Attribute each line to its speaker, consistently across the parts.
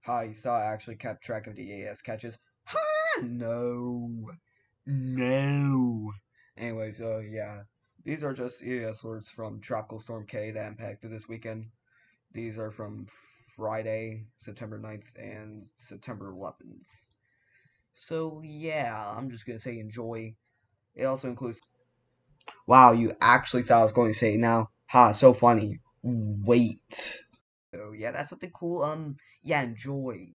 Speaker 1: Ha, you thought I actually kept track of the EAS catches? Ha! No. No. Anyways, yeah. These are just EAS alerts from Tropical Storm K that impacted this weekend. These are from Friday, September 9th and September 11th. So, yeah, I'm just gonna say enjoy. It also includes. Wow, you actually thought I was going to say it now? Ha, so funny. Wait. So, yeah, that's something cool. Yeah, enjoy.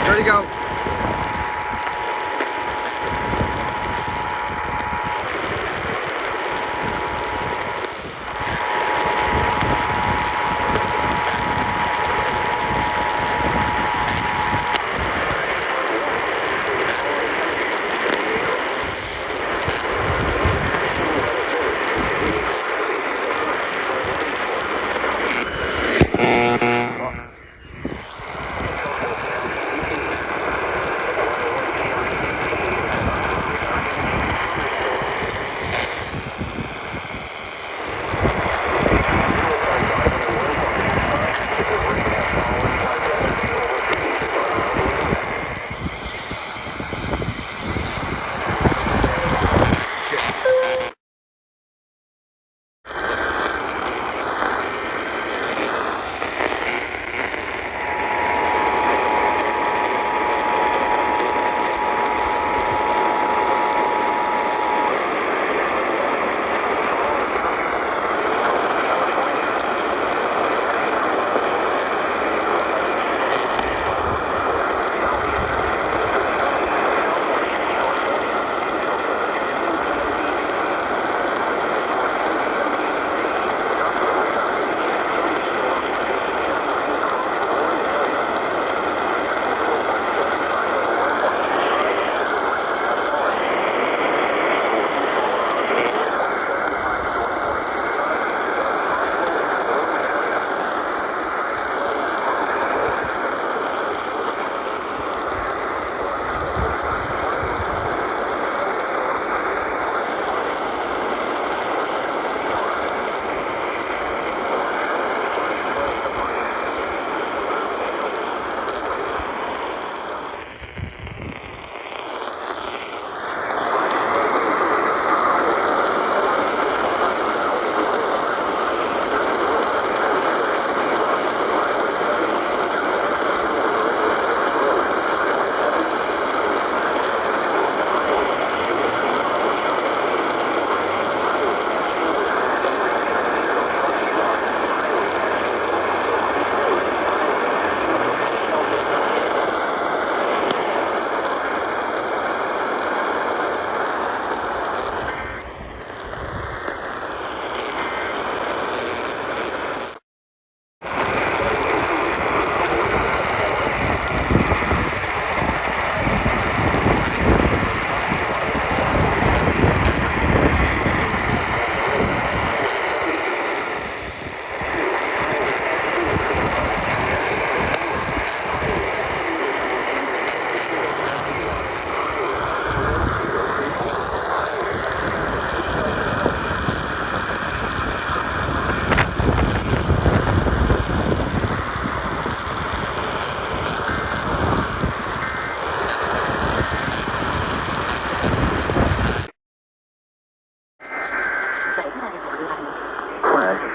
Speaker 1: Ready to go.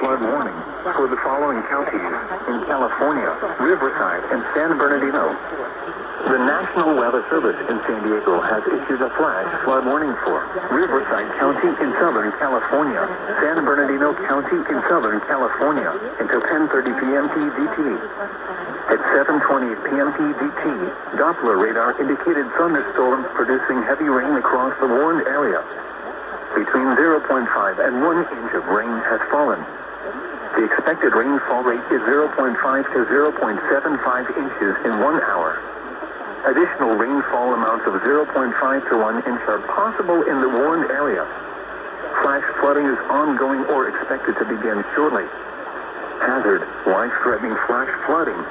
Speaker 2: flood warning for the following counties in California, Riverside, and San Bernardino. The National Weather Service in San Diego has issued a flash flood warning for Riverside County in Southern California, San Bernardino County in Southern California until 10:30 p.m. PDT. At 7:20 p.m. PDT, Doppler radar indicated thunderstorms producing heavy rain across the warned area. Between 0.5 and 1 inch of rain has fallen. The expected rainfall rate is 0.5 to 0.75 inches in 1 hour. Additional rainfall amounts of 0.5 to 1 inch are possible in the warned area. Flash flooding is ongoing or expected to begin shortly. Hazard, life-threatening flash flooding.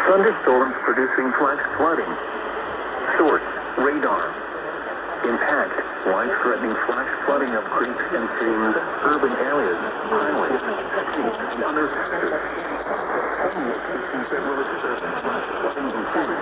Speaker 2: Thunderstorms producing flash flooding. Source, Radar. Impact. Life-threatening flash flooding of creeks and streams, urban areas, highways, streets, and underpasses. Some locations that will observe flash flooding include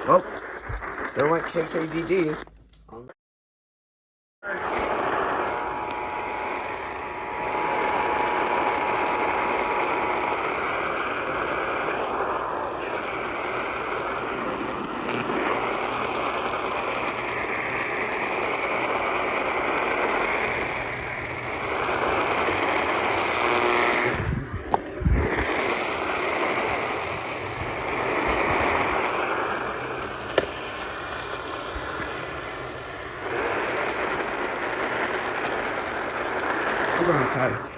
Speaker 1: Well, there went KKDD. Go outside.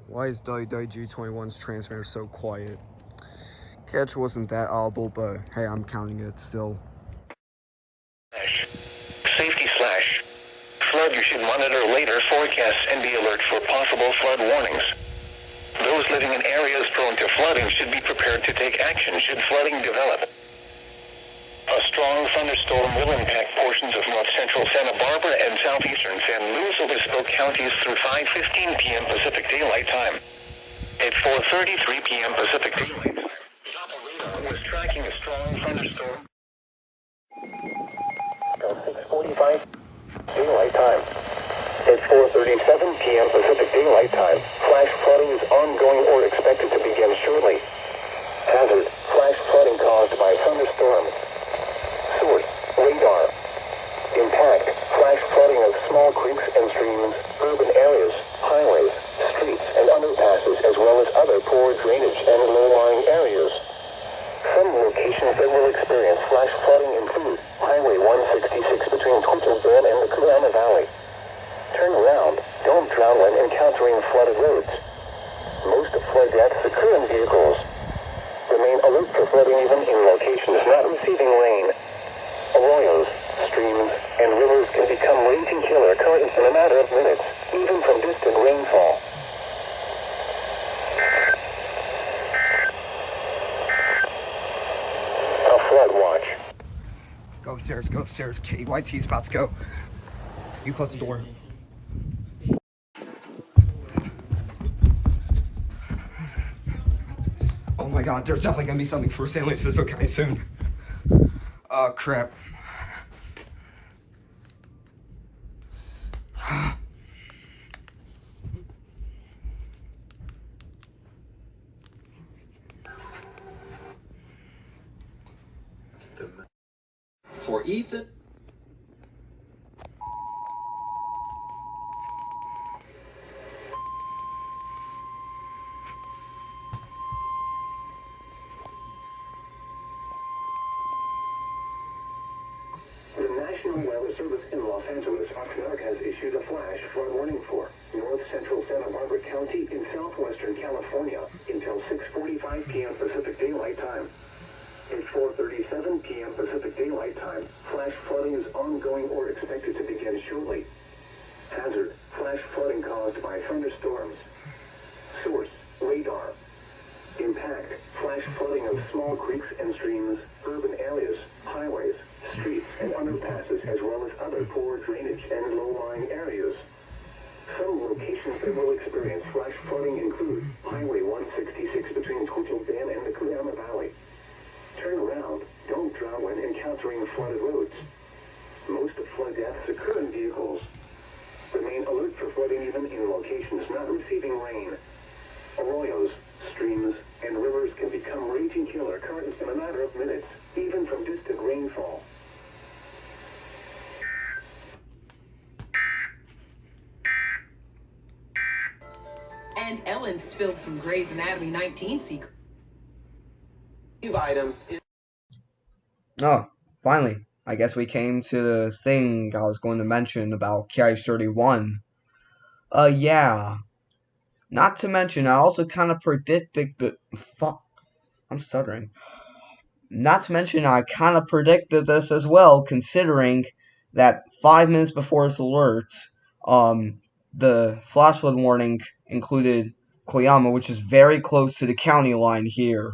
Speaker 1: Why is G21's transmitter so quiet? Catch wasn't that audible, but hey, I'm counting it still.
Speaker 2: Safety slash. Flood, you should monitor later forecasts and be alert for possible flood warnings. Those living in areas prone to flooding should be prepared to take action should flooding develop. A strong thunderstorm will impact portions of north-central Santa Barbara and southeastern San Luis Obispo counties through 5:15 p.m. Pacific Daylight Time. At 4:33 p.m. Pacific Daylight Time, radar was tracking a strong thunderstorm. At 6:45 Daylight Time. At 4:37 p.m. Pacific Daylight Time, flash flooding is ongoing or expected to begin shortly. Hazard: flash flooding caused by thunderstorms. Source: radar. Impact: flash flooding of small creeks and streams, urban areas, highways, streets, and underpasses, as well as other poor drainage and locations that will experience flash flooding include Highway 166 between Twinkle Dam and the Kurama Valley. Turn around. Don't drown when encountering flooded roads. Most flood deaths occur in vehicles. Remain alert for flooding even in locations not receiving rain. Arroyos, streams, and rivers can become raging killer currents in a matter of minutes, even from distant rainfall. A flood watch.
Speaker 1: Go upstairs. KYT's about to go. You close the door. Oh my god, there's definitely gonna be something for sale in this book coming soon. Oh crap.
Speaker 3: For Ethan.
Speaker 2: The National Weather Service in Los Angeles, Oxnard, has issued a flash flood warning for north central Santa Barbara County in southwestern California until 6:45 p.m. Pacific Daylight Time. At 4:37 p.m. Pacific Daylight Time, flash flooding is ongoing or expected to begin shortly. Hazard: flash flooding caused by thunderstorms. Source: radar. Impact: flash flooding of small creeks and streams, urban areas, highways, streets, and underpasses, as well as other poor drainage and low-lying areas. Some locations that will experience flash flooding include Highway 166 between Twinkle Dam and the Kurama Valley. Turn around. Don't drown when encountering flooded roads. Most flood deaths occur in vehicles. Remain alert for flooding even in locations not receiving rain. Arroyos, streams, and rivers can become raging killer currents in a matter of minutes, even from distant rainfall.
Speaker 4: And Ellen spilled some Grey's Anatomy 19 secrets.
Speaker 3: Items.
Speaker 1: Oh, finally. I guess we came to the thing I was going to mention about KI-31. Yeah. Not to mention, I also kind of predicted the... Fuck. I'm stuttering. Not to mention, I kind of predicted this as well, considering that 5 minutes before its alerts, the flash flood warning included Koyama, which is very close to the county line here.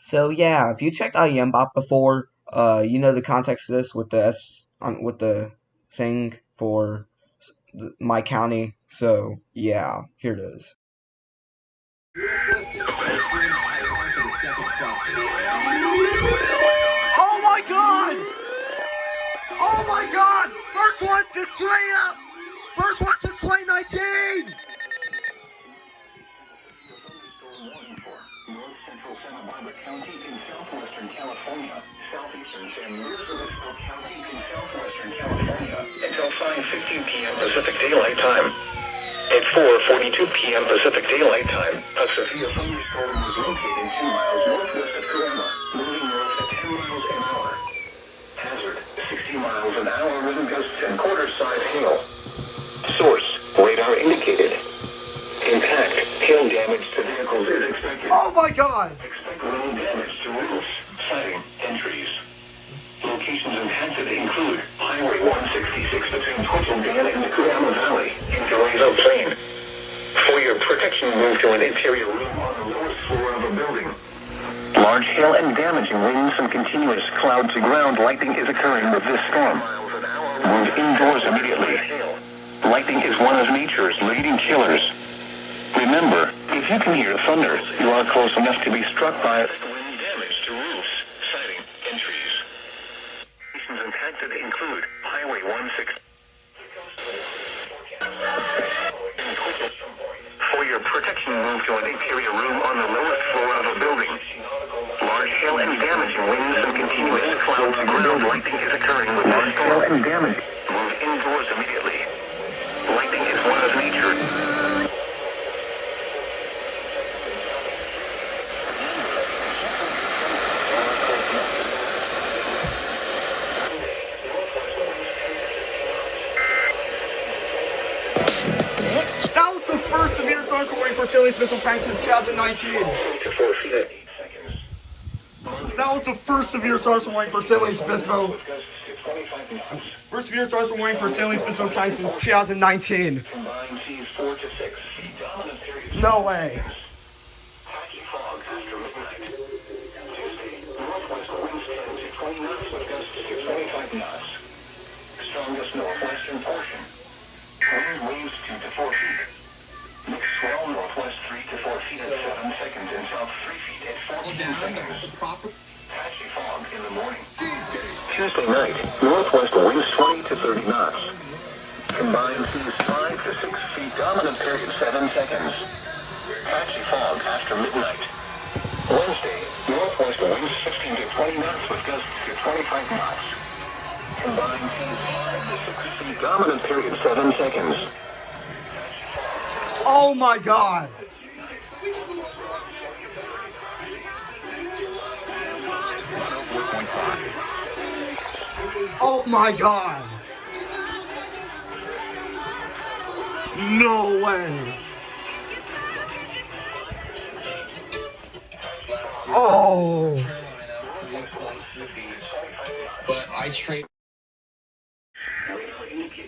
Speaker 1: So yeah, if you checked IEMBot before, you know the context of this with the thing for my county. So yeah, here it is. Oh my god! Oh my god! First one since straight up! First one since 2019!
Speaker 2: North central Santa Barbara County in southwestern California, southeastern San Luis Obispo County in southwestern California, until 5:15 p.m. Pacific Daylight Time. At 4:42 p.m. Pacific Daylight Time, a severe thunderstorm was located 2 miles northwest of Kurama, moving north at 10 miles an hour. Hazard: 60 miles an hour wind gusts and quarter-size hail. Source: radar indicated. Impact: hail damage to vehicles is expected.
Speaker 1: Oh my god!
Speaker 2: Expect rain damage to roofs, siding, and trees. Locations impacted include Highway 166 between Twinkle Dam and the Kurama Valley in Terrazzo Plain. For your protection, move to an interior room on the lowest floor of a building. Large hail and damaging winds and continuous cloud-to-ground lightning is occurring with this storm. Move indoors immediately. Lightning is one of nature's leading killers. Remember, if you can hear thunder, you are close enough to be struck by wind damage to roofs, siding, and trees. Locations impacted include Highway 16. For your protection, move to an interior room on the lowest floor of a building. Large hail and damaging winds and continuous cloud-to-ground lightning is occurring with large hail and damage. Move indoors immediately. Lightning is one of nature.
Speaker 1: warning for Salient Missile Kay since 2019. That was the first severe thunderstorm warning for Salient Missile. First severe thunderstorm warning for Salient Missile Kay since 2019. No way.
Speaker 2: Patchy fog after midnight. Tuesday, northwest winds 10 to 20 knots with gusts to 25 knots. Strongest northwestern portion. Wind waves 2 to 4 feet. Mixed swell northwest 3 to 4 feet at 7 seconds and south 3 feet at 14 seconds. Patchy fog in the morning. Tuesday night, northwest winds 20 to 30 knots. Combined seas 5 to 6 feet, dominant period 7 seconds. Patchy fog after midnight. Wednesday, northwest winds 15 to 20 knots with gusts to 25 knots. Combined seas 5 to 6 feet, dominant period 7 seconds.
Speaker 1: Oh my god. Oh my god. No way. Oh.
Speaker 3: But I trained.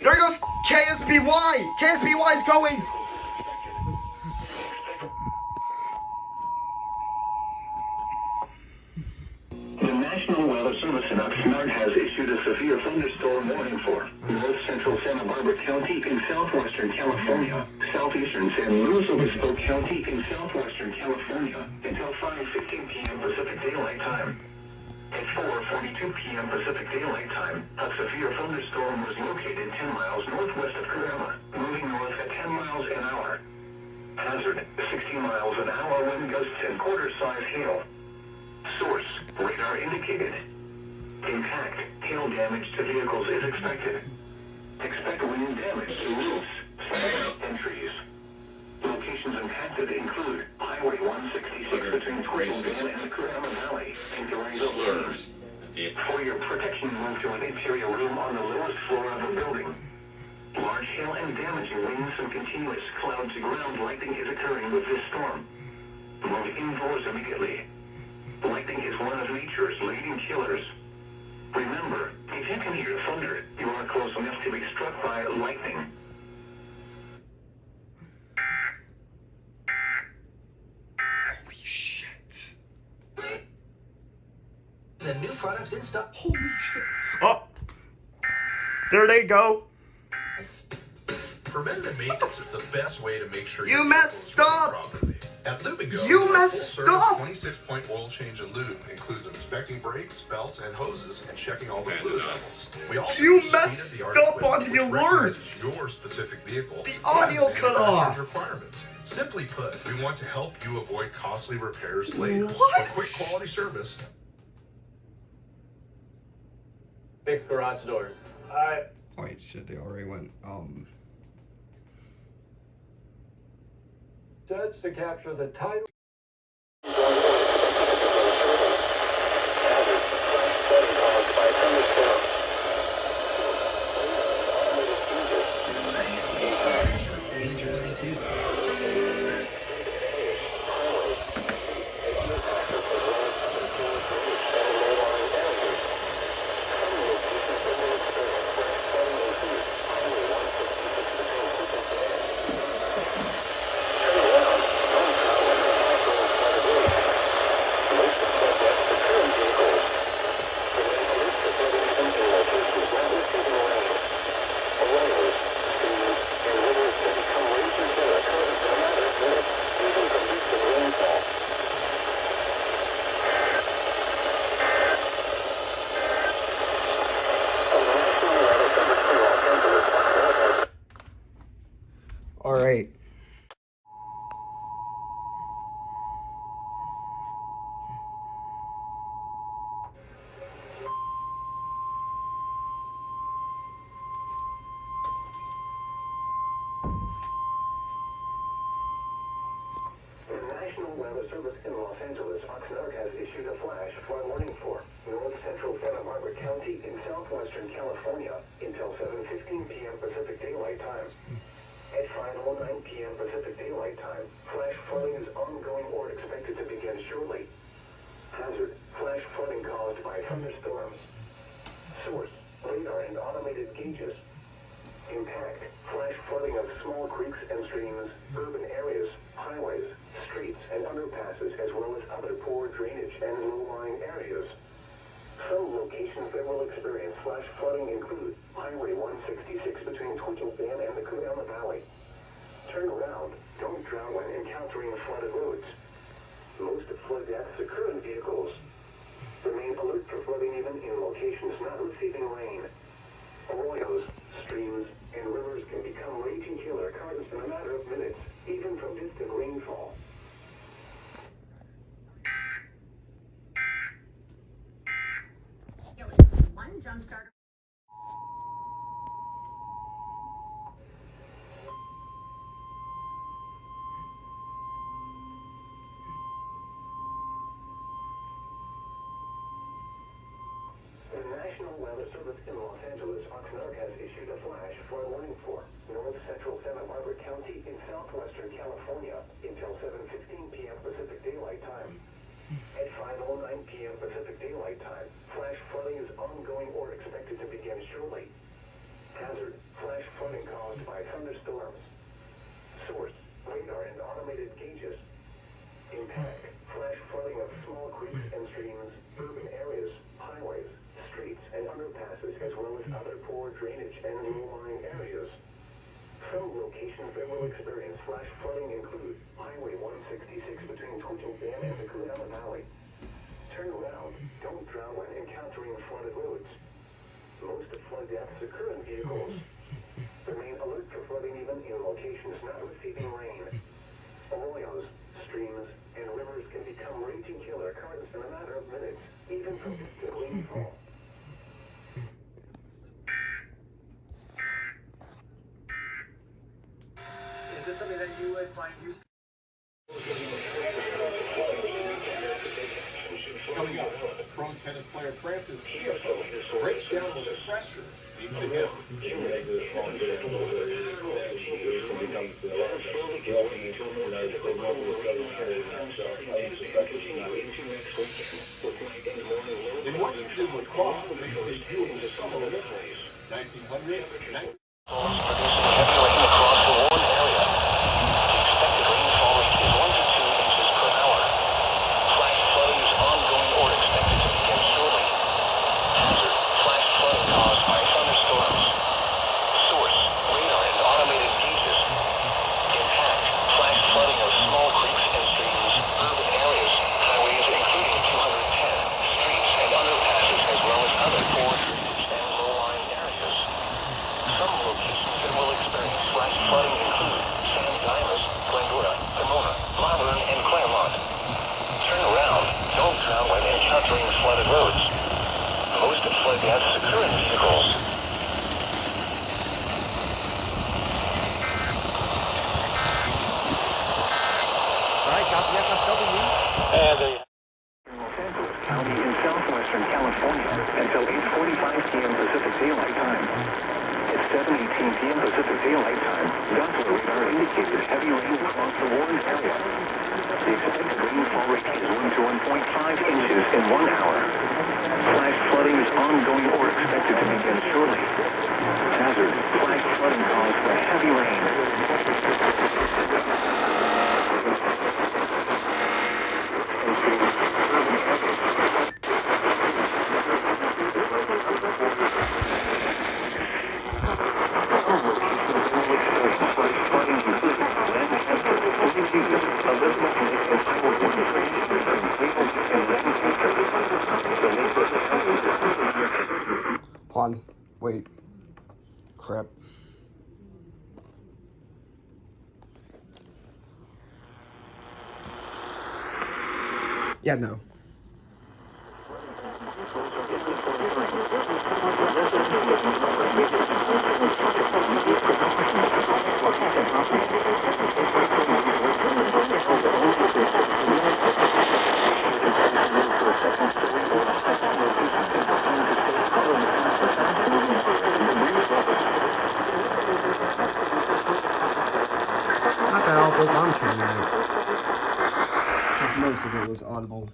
Speaker 1: There goes KSBY. KSBY is going.
Speaker 2: The National Weather Service in Oxnard has issued a severe thunderstorm warning for north central Santa Barbara County in southwestern California, southeastern San Luis Obispo County in southwestern California until 5:15 p.m. Pacific Daylight Time. At 4:42 p.m. Pacific Daylight Time, a severe thunderstorm was located 10 miles northwest of Corona, moving north at 10 miles an hour. Hazard, 60 miles an hour wind gusts and quarter-size hail. Source, radar indicated. Impact, hail damage to vehicles is expected. Expect wind damage to roofs, sidewalks, and trees. Locations impacted include Highway 166 between Tortugan and the Corona Valley and Durango Plains. For your protection, move to an interior room on the lowest floor of the building. Large hail and damaging winds and continuous cloud-to-ground lightning is occurring with this storm. Move indoors immediately. Lightning is one of nature's leading killers. Remember, if you can hear thunder, you are close enough to be struck by lightning.
Speaker 1: Holy shit.
Speaker 3: And new products in stock.
Speaker 1: Holy shit. Oh. There they go.
Speaker 5: Preventative maintenance is the best way to make sure
Speaker 1: You
Speaker 5: your
Speaker 1: messed
Speaker 5: vehicle is running
Speaker 1: up.
Speaker 5: properly. At Lube and Go,
Speaker 1: You
Speaker 5: our
Speaker 1: messed
Speaker 5: full-service
Speaker 1: up.
Speaker 5: 26-point oil change and lube includes inspecting brakes, belts, and hoses and checking all the fluid levels. We also
Speaker 1: You
Speaker 5: use
Speaker 1: messed
Speaker 5: state-of-the-art
Speaker 1: up on
Speaker 5: equipment
Speaker 1: the
Speaker 5: which recognizes
Speaker 1: alerts.
Speaker 5: your specific vehicle
Speaker 1: The audio
Speaker 5: and
Speaker 1: cut
Speaker 5: manufacturer's
Speaker 1: off.
Speaker 5: requirements. Simply put, we want to help you avoid costly repairs later.
Speaker 1: What?
Speaker 5: For quick quality service,
Speaker 6: Fix garage doors.
Speaker 1: Wait, shit, they already went,
Speaker 6: Judge to capture the title.
Speaker 1: alright.
Speaker 2: The National Weather Service in Los Angeles, Oxnard has issued a flash flood warning for north central Santa Barbara County in southwestern California until 7:15 p.m. Pacific Daylight Time. At 5:09 p.m. Pacific Daylight Time, flash flooding is ongoing or expected to begin shortly. Hazard, flash flooding caused by thunderstorms. Source, radar and automated gauges. Impact, flash flooding of small creeks and streams, urban areas, highways, streets, and underpasses, as well as other poor drainage and low-lying areas. Some locations that will experience flash flooding include Highway 166 between Twitchell Dam and the Kudama Valley. Turn around, don't drown when encountering flooded roads. Most flood deaths occur in vehicles. Remain alert for flooding even in locations not receiving rain. Arroyos, streams, and rivers can become raging killer currents in a matter of minutes, even from distant rainfall.
Speaker 7: One jump starter.
Speaker 2: The National Weather Service in Los Angeles, Oxnard, has issued a flash flood warning for north central Santa Barbara County in southwestern California until 7:15 p.m. Pacific Daylight Time. At 5:09 p.m. Pacific Daylight Time, flash flooding is ongoing or expected to begin shortly. Hazard, flash flooding caused by thunderstorms. Source, radar and automated gauges. Impact, flash flooding of small creeks and streams, urban areas, highways, streets, and underpasses, as well as other poor drainage and low-lying areas. Some locations that will experience flash flooding include Highway 166 between Twitchell Dam and the Kudama Valley. Turn around, don't drown when encountering flooded roads. Most flood deaths occur in vehicles. Remain alert for flooding even in locations not receiving rain. Arroyos, streams, and rivers can become raging killer currents in a matter of minutes, even from distant rainfall.
Speaker 6: Is this something that you would find useful?
Speaker 5: Coming up, pro tennis player Francis Tiafoe breaks down what the pressure means to him. In what you did lacrosse makes debut in the Summer Olympics, 1900,
Speaker 2: Producing heavy rain across the Warren area. The expected rainfall rate is 1 to 2 inches per hour. Flash flooding is ongoing or expected to begin shortly. Hazard, flash flooding caused by thunderstorms. Source, radar and automated gauges. Impact, flash flooding of small creeks and streams, urban areas, highways including 210, streets and underpasses, as well as other poor drainage and low-lying areas. Some locations that will experience flash flooding include San Dimas, Glendora, Pomona, Laverne, and Claremont. Turn around, don't drown when encountering flooded roads. Most flood deaths occur in vehicles.
Speaker 1: Alright, got the FFW.
Speaker 2: And Los Angeles County in southwestern California until 8:45 p.m. Pacific Daylight Time. At 7:18 p.m. Pacific Daylight Time, Doppler radar indicated heavy rain across the Warren area. The expected rainfall rate is 1 to 1.5 inches in 1 hour. Flash flooding is ongoing or expected to begin shortly. Hazard, flash flooding caused by heavy rain.
Speaker 1: Hold on. Wait. Crap. Yeah, no. most of it was audible.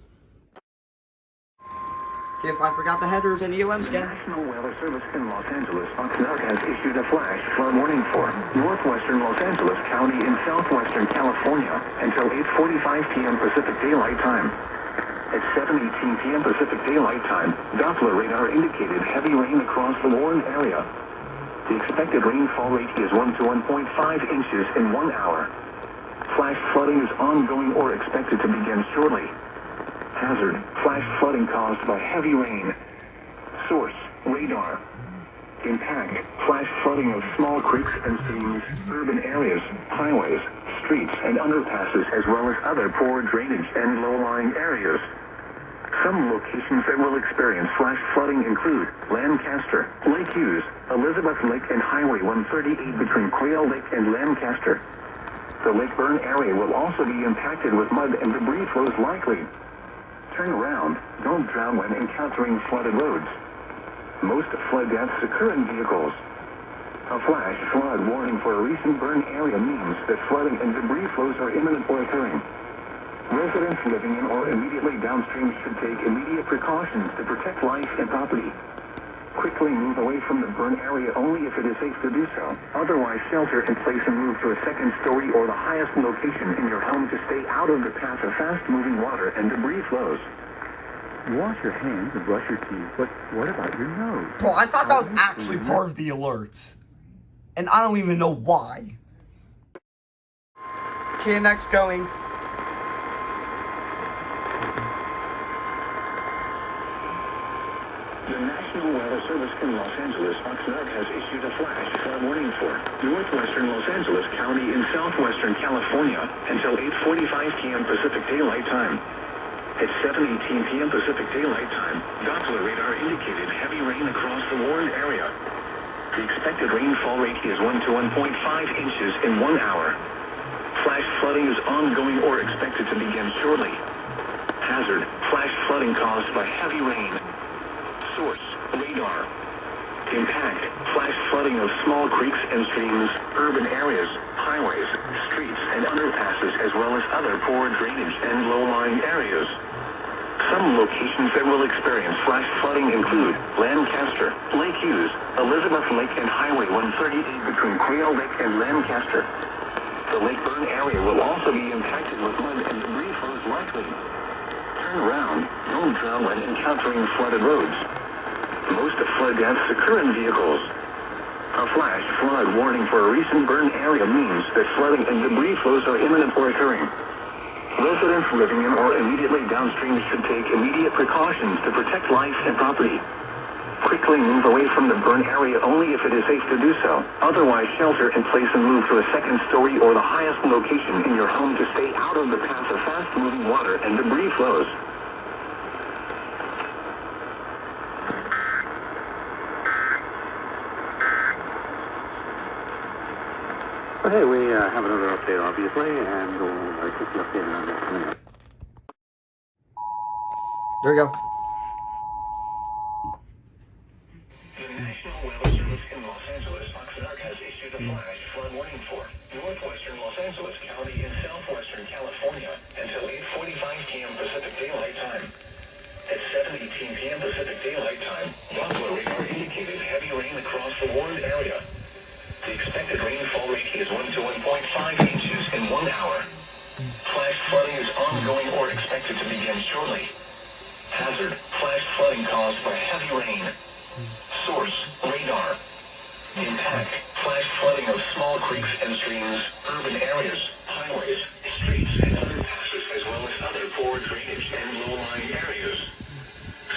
Speaker 1: Okay, if I forgot the headers and EOMs
Speaker 2: The
Speaker 1: again.
Speaker 2: National Weather Service in Los Angeles, Oxnard, has issued a flash flood warning for northwestern Los Angeles County in southwestern California until 8:45 p.m. Pacific Daylight Time. At 7:18 p.m. Pacific Daylight Time, Doppler radar indicated heavy rain across the warned area. The expected rainfall rate is 1 to 1.5 inches in 1 hour. Flash flooding is ongoing or expected to begin shortly. Hazard, flash flooding caused by heavy rain. Source, radar. Impact, flash flooding of small creeks and streams, urban areas, highways, streets, and underpasses, as well as other poor drainage and low-lying areas. Some locations that will experience flash flooding include Lancaster, Lake Hughes, Elizabeth Lake, and Highway 138 between Quail Lake and Lancaster. The Lake Burn area will also be impacted with mud and debris flows likely. Turn around. Don't drown when encountering flooded roads. Most flood deaths occur in vehicles. A flash flood warning for a recent burn area means that flooding and debris flows are imminent or occurring. Residents living in or immediately downstream should take immediate precautions to protect life and property. Quickly move away from the burn area only if it is safe to do so. Otherwise, shelter in place and move to a second story or the highest location in your home to stay out of the path of fast-moving water and debris flows.
Speaker 7: Wash your hands and brush your teeth, but what about your nose?
Speaker 1: Bro, I thought that was actually part of the alerts. And I don't even know why. Okay, next going.
Speaker 2: The National Weather Service in Los Angeles, Oxnard, has issued a flash flood warning for northwestern Los Angeles County in southwestern California until 8:45 p.m. Pacific Daylight Time. At 7:18 p.m. Pacific Daylight Time, Doppler radar indicated heavy rain across the warned area. The expected rainfall rate is 1 to 1.5 inches in 1 hour. Flash flooding is ongoing or expected to begin shortly. Hazard, flash flooding caused by heavy rain. Source, radar. Impact, flash flooding of small creeks and streams, urban areas, highways, streets, and underpasses, as well as other poor drainage and low-lying areas. Some locations that will experience flash flooding include Lancaster, Lake Hughes, Elizabeth Lake, and Highway 138 between Quail Lake and Lancaster. The Lake Burn area will also be impacted with mud and debris flows likely. Turn around. Don't drown when encountering flooded roads. Most flood deaths occur in vehicles. A flash flood warning for a recent burn area means that flooding and debris flows are imminent or occurring. Residents living in or immediately downstream should take immediate precautions to protect life and property. Quickly move away from the burn area only if it is safe to do so. Otherwise, shelter in place and move to a second story or the highest location in your home to stay out of the path of fast-moving water and debris flows.
Speaker 7: Okay, we have another update, obviously, and we'll keep you updated on that coming up.
Speaker 1: There you go.
Speaker 2: The National Weather Service in Los Angeles, Oxnard, has issued a flash flood warning for northwestern Los Angeles County in southwestern California until 8:45 p.m. Pacific Daylight Time. At 7:18 p.m. Pacific Daylight Time, Doppler radar indicated heavy rain across the warned area. The expected rainfall rate is 1 to 1.5 inches in 1 hour. Flash flooding is ongoing or expected to begin shortly. Hazard, flash flooding caused by heavy rain. Source, radar. Impact, flash flooding of small creeks and streams, urban areas, highways, streets, and underpasses, as well as other poor drainage and low-lying areas.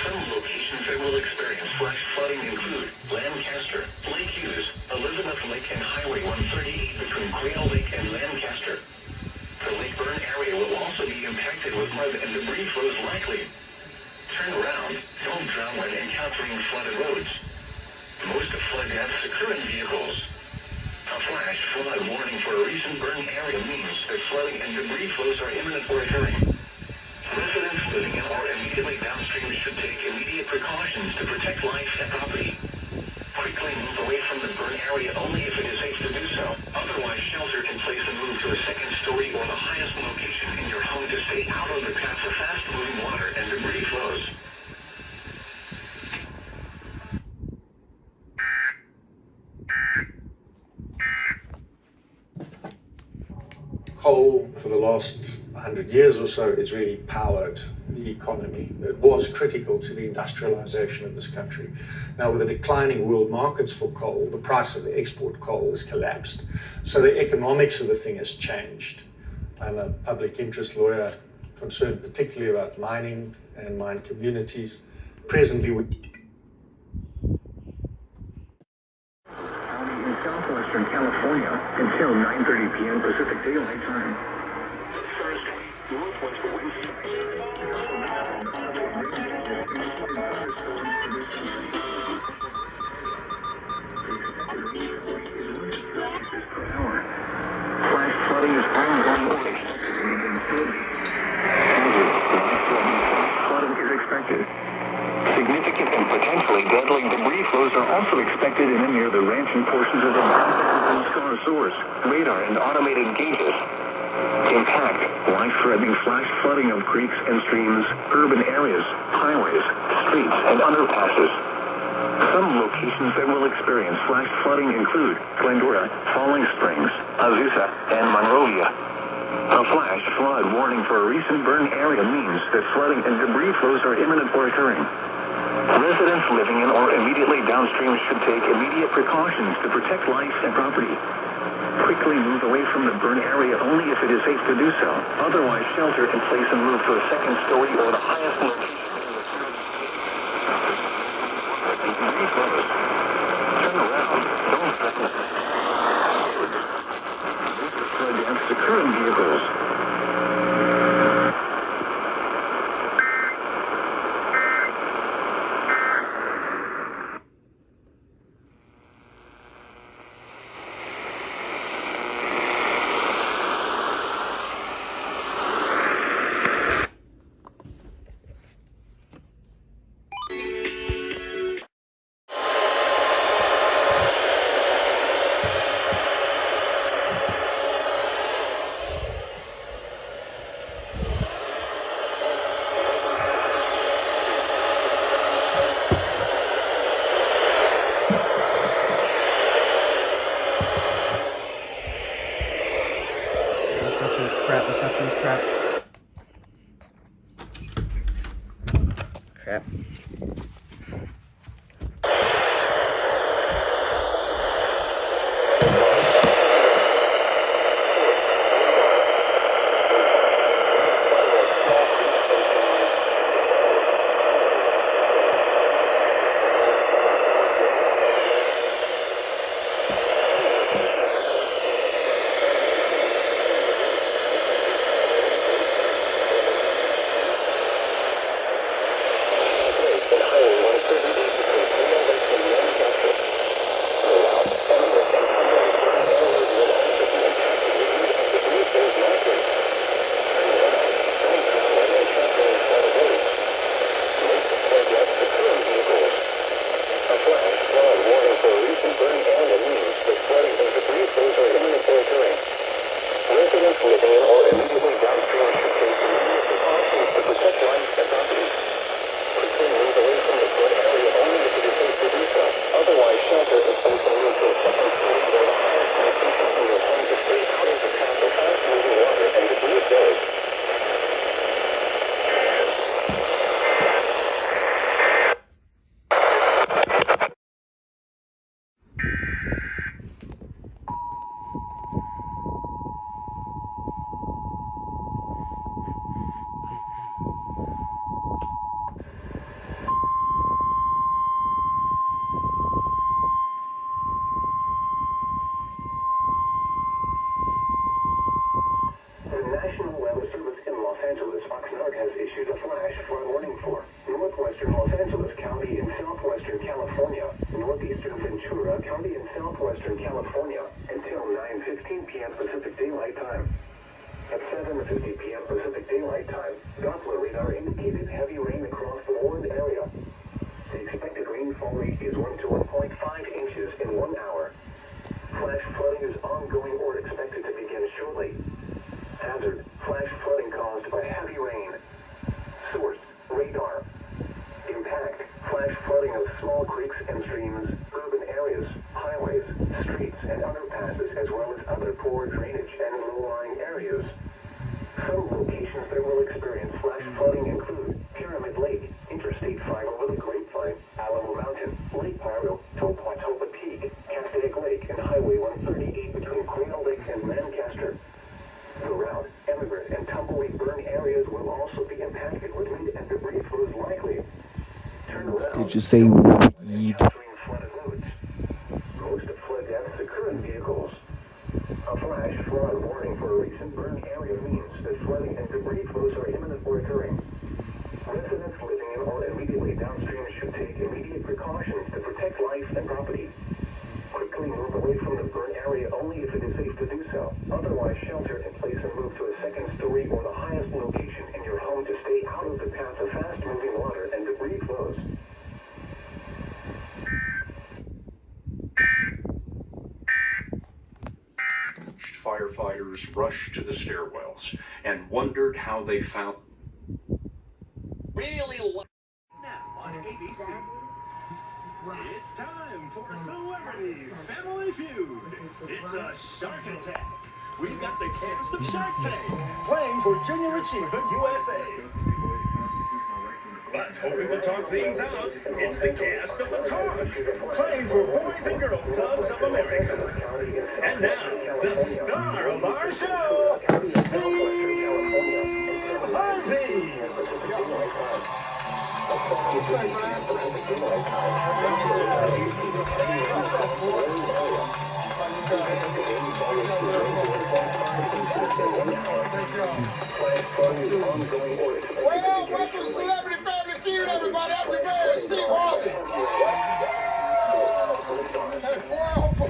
Speaker 2: Some locations that will experience flash flooding include Lancaster, Lake Hughes, Elizabeth Lake, and Highway 138 between Quail Lake and Lancaster. The Lake Burn area will also be impacted with mud and debris flows likely. Turn around. Don't drown when encountering flooded roads. Most flood deaths occur in vehicles. A flash flood warning for a recent burn area means that flooding and debris flows are imminent or occurring. Residents living in or immediately downstream should take immediate precautions to protect life and property. Quickly move away from the burn area only if it is safe to do so. Otherwise, shelter in place and move to a second story or the highest location in your home to stay out of the path
Speaker 8: last 100 years or so, it's really powered the economy. It was critical to the industrialization of this country. Now, with the declining world markets for coal, the price of the export coal has collapsed. So the economics of the thing has changed. I'm a public interest lawyer concerned particularly about mining and mine communities. Presently,
Speaker 2: In southwestern California until 9:30 p.m. Pacific Daylight Time. Thursday, northwest winds. Per hour. Flash flooding is ongoing. Flooding is expected. Significant and potentially deadly debris flows are also expected in and near the ranching portions of the mountains and scar source, radar and automated gauges. Impact, life-threatening flash flooding of creeks and streams, urban areas, highways, streets, and underpasses. Some locations that will experience flash flooding include Glendora, Falling Springs, Azusa, and Monrovia. A flash flood warning for a recent burn area means that flooding and debris flows are imminent or occurring. Residents living in or immediately downstream should take immediate precautions to protect life and property. Quickly move away from the burn area only if it is safe to do so. Otherwise, shelter in place and move to a second story or the highest location. Turn around. Don't threaten. This is flood damage to current vehicles.
Speaker 1: Reception's crap, reception's crap. Crap.
Speaker 2: southwestern California until 9:15 p.m. Pacific Daylight Time. At 7:50 p.m. Pacific Daylight Time, Doppler radar indicated heavy rain across the warned area. The expected rainfall rate is 1 to 1.5 inches in 1 hour. Flash flooding is ongoing or expected to begin shortly. Hazard: flash flooding caused by heavy rain. Source: radar. Impact: flash flooding of small creeks and streams, urban areas, highways, streets, and underpasses, as well as other poor drainage and low-lying areas. flash flooding include Pyramid Lake, Interstate 5 over the Grapevine, Alamo Mountain, Lake Pyro, Topa Peak, Castaic Lake, and Highway 138 between Quail Lake and Lancaster. Throughout, Emigrant and Tumbleweed burn areas will also be impacted with wind and debris flows likely. Turn around.
Speaker 1: Did you say weed?
Speaker 2: Flooded roads. Most flood deaths occur in vehicles. A flash flood warning for a recent burn area means that flooding and debris flows are imminent or occurring. Residents living in or immediately downstream should take immediate precautions to protect life and property. Quickly move away from the burn area only if it is safe to do so. Otherwise, shelter in place and move to a second story or the highest location in your home to stay out of the path of fast-moving water and debris flows.
Speaker 9: Firefighters rushed to the stairwells and wondered how they found.
Speaker 3: Really?
Speaker 10: Now on ABC. It's time for Celebrity Family Feud. It's a Shark Attack. We've got the cast of Shark Tank playing for Junior Achievement USA. But hoping to talk things out, it's the cast of The Talk playing for Boys and Girls Clubs of America. And now, the star of our show, Steve Harvey.
Speaker 11: Well, welcome to Celebrity Family Feud, everybody. I'm your man, Steve Harvey. Hey, boy,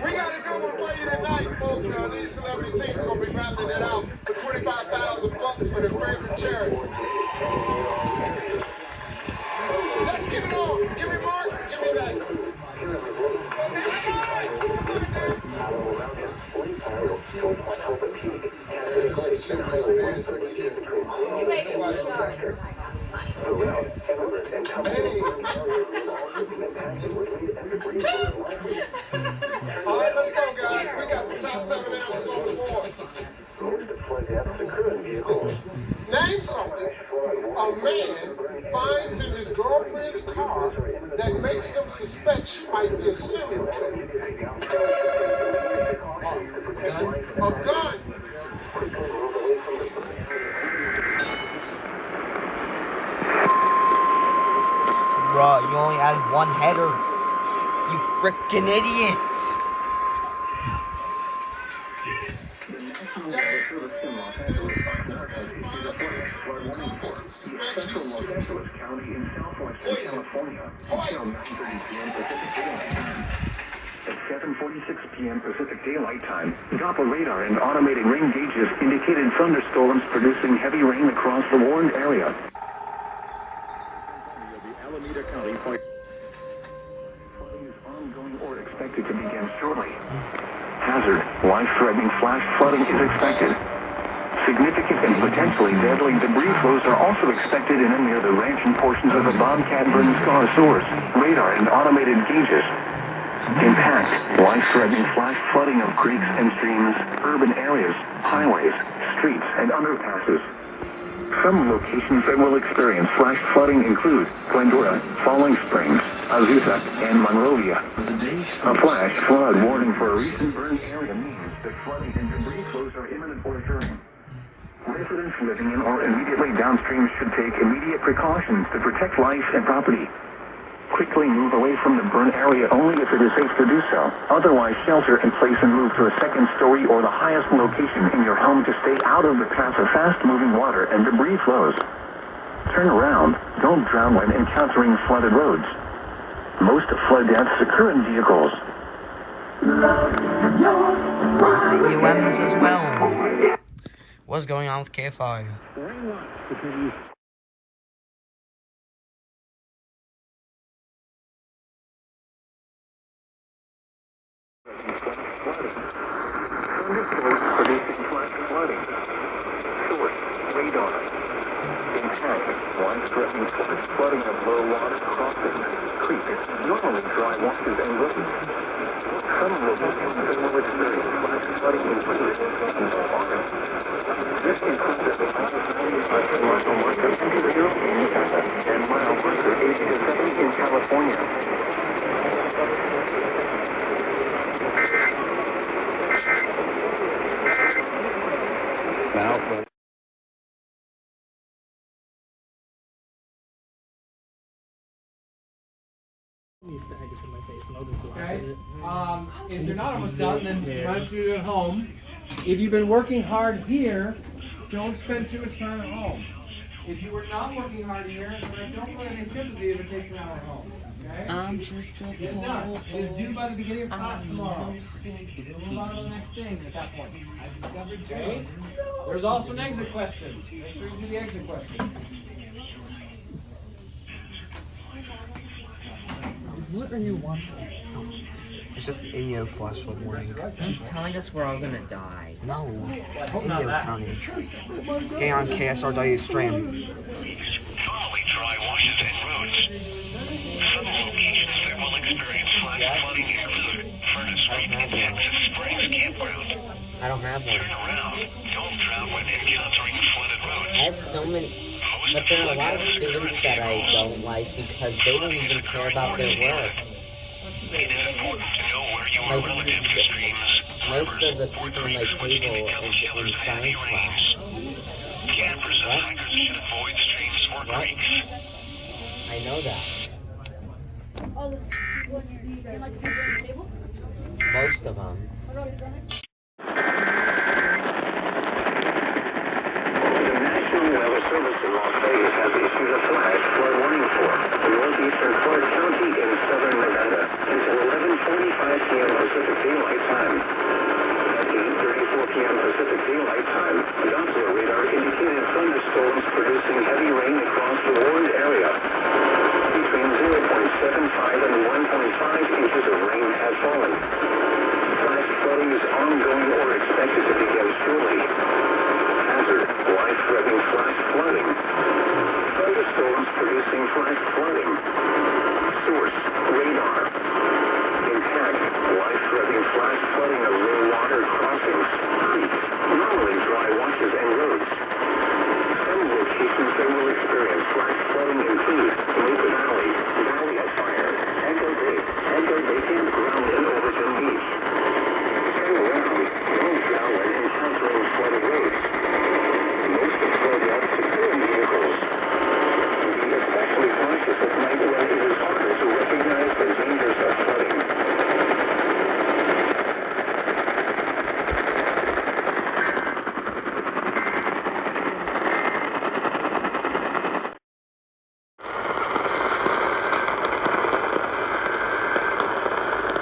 Speaker 11: we got a good one for you tonight, folks. These celebrity teams are going to be battling it out for $25,000 for their favorite charity. Let's get it on. Give me Mark. Give me that. All right, let's go, guys. We got the top 7 answers on the board. Name something a man finds in his girlfriend's car that makes him suspect she might be a serial killer. A gun.
Speaker 12: Bro, you only had one header. You frickin' idiots.
Speaker 2: Poison. At 7:46 p.m. Pacific Daylight Time, Doppler radar and automated rain gauges indicated thunderstorms producing heavy rain across the warned area. Flooding is ongoing or expected to begin shortly. Hazard, life-threatening flash flooding is expected. Significant and potentially deadly debris flows are also expected in and near the ranch and portions of the Bobcat Burn Scar source, radar and automated gauges. Impact, life-threatening flash flooding of creeks and streams, urban areas, highways, streets, and underpasses. Some locations that will experience flash flooding include Glendora, Falling Springs, Azusa, and Monrovia. A flash flood warning for a recent burn area means that flooding and debris flows are imminent or occurring. Residents living in or immediately downstream should take immediate precautions to protect life and property. Quickly move away from the burn area only if it is safe to do so. Otherwise, shelter in place and move to a second story or the highest location in your home to stay out of the path of fast-moving water and debris flows. Turn around. Don't drown when encountering flooded roads. Most flood deaths occur in vehicles.
Speaker 12: The UMs as well. What's going on with KFI?
Speaker 2: Producing flash flooding. Source, radar. Impact, life-threatening flash flooding of low water crossings, creeks, normally dry washes and roads. Some locations will experience flash flooding included in the water. This includes the Marshall Marker and Mile Marker 87 in California.
Speaker 7: Now,
Speaker 6: Okay. If you're not almost done, then why don't you do it at home? If you've been working hard here, don't spend too much time at home. If you were not working hard here, then don't feel any sympathy if it takes an hour at home. Okay?
Speaker 12: I'm just a
Speaker 6: Get done. It is due by the beginning of class tomorrow. We'll move on to the next thing at that point. I discovered okay? There's also an exit question. Make sure you do the exit question.
Speaker 12: What are you wanting?
Speaker 1: It's just Indio flash flood warning.
Speaker 12: He's telling us we're all gonna die.
Speaker 1: No, it's Indio County. Gay on KSRW stream.
Speaker 2: Normally dry washes and roads. Some locations that will experience flash flooding include Furnace Creek and Texas Springs Campground.
Speaker 12: I don't have one.
Speaker 2: Turn around. Don't drown when encountering flooded roads.
Speaker 12: I have so many, but there are a lot of students that I don't like because they don't even care about their work.
Speaker 2: It is important to know where you are relative to streams.
Speaker 12: Most of the people in my table in science class.
Speaker 2: Campers and hikers should avoid streams or creeks.
Speaker 12: I know that. Most of them.
Speaker 2: The National Weather Service in Las Vegas has issued a flash flood warning for northeastern Clark County in southern Nevada until 11:45 p.m. Pacific Daylight Time. At 8:34 p.m. Pacific Daylight Time, Doppler radar indicated thunderstorms producing heavy rain across the warned area. Between 0.75 and 1.5 inches of rain has fallen. Flash flooding is ongoing or expected to begin shortly. Hazard, life-threatening flash flooding. Thunderstorms producing flash flooding. Source, radar. Impact, life-threatening flash flooding of low water crossings, creeks, normally dry washes and roads. Some locations that will experience flash flooding include Lake Valley, Valley of Fire, Echo Bay Campground, and Overton Beach. Turn around, don't drown when encountering flooded roads. Most of flood have securing vehicles. Be especially cautious at night when it is harder to recognize the dangers of flooding.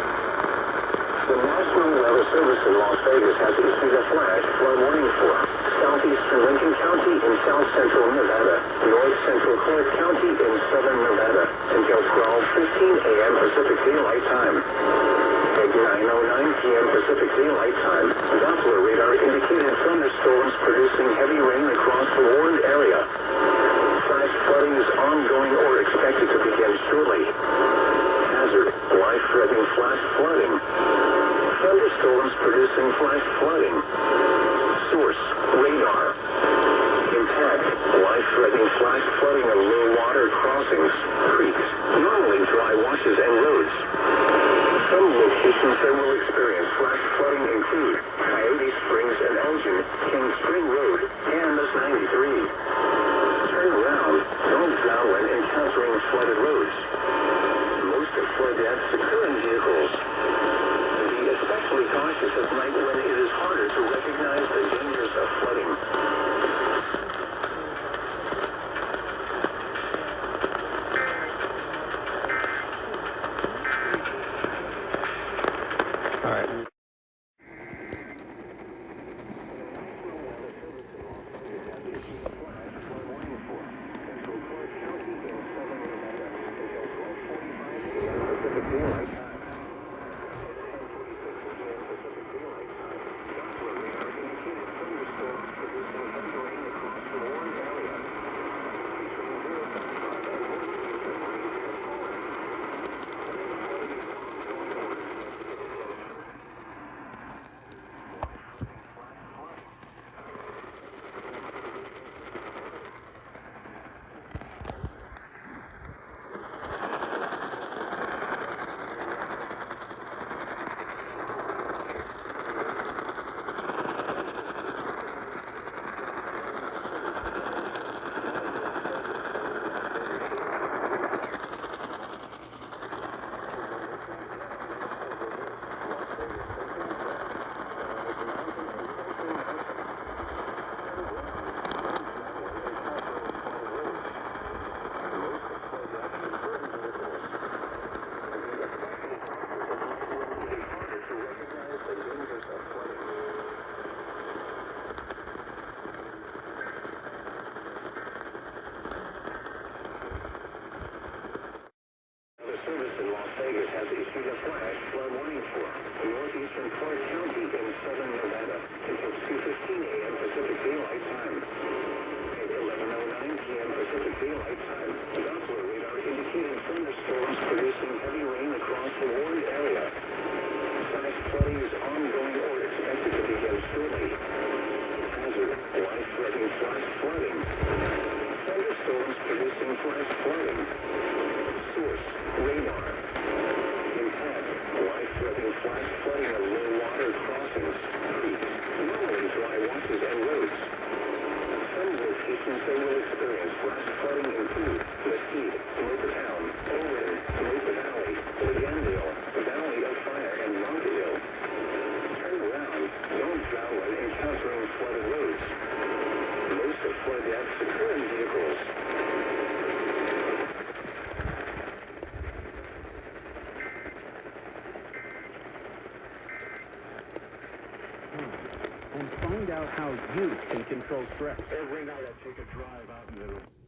Speaker 2: The National Weather Service in Las Vegas has issued a flash flood warning for southeastern Lincoln County in south central Nevada, north central Clark County in southern Nevada, until 12:15 a.m. Pacific Daylight Time. At 9:09 p.m. Pacific Daylight Time, Doppler radar indicated thunderstorms producing heavy rain across the warned area. Flash flooding is ongoing or expected to begin shortly. Hazard, life-threatening flash flooding. Thunderstorms producing flash flooding. Source, radar. Impact, life-threatening flash flooding of low water crossings, creeks, normally dry washes and roads. Some locations that will experience flash flooding include Coyote Springs and Elgin, King Spring Road, and the 93. Turn around, don't drown when encountering flooded roads. Most of flood have securing vehicles. Be especially cautious at night when it is harder to recognize the dangers of flooding.
Speaker 7: and find out how you can control stress. Every night I take a drive out in the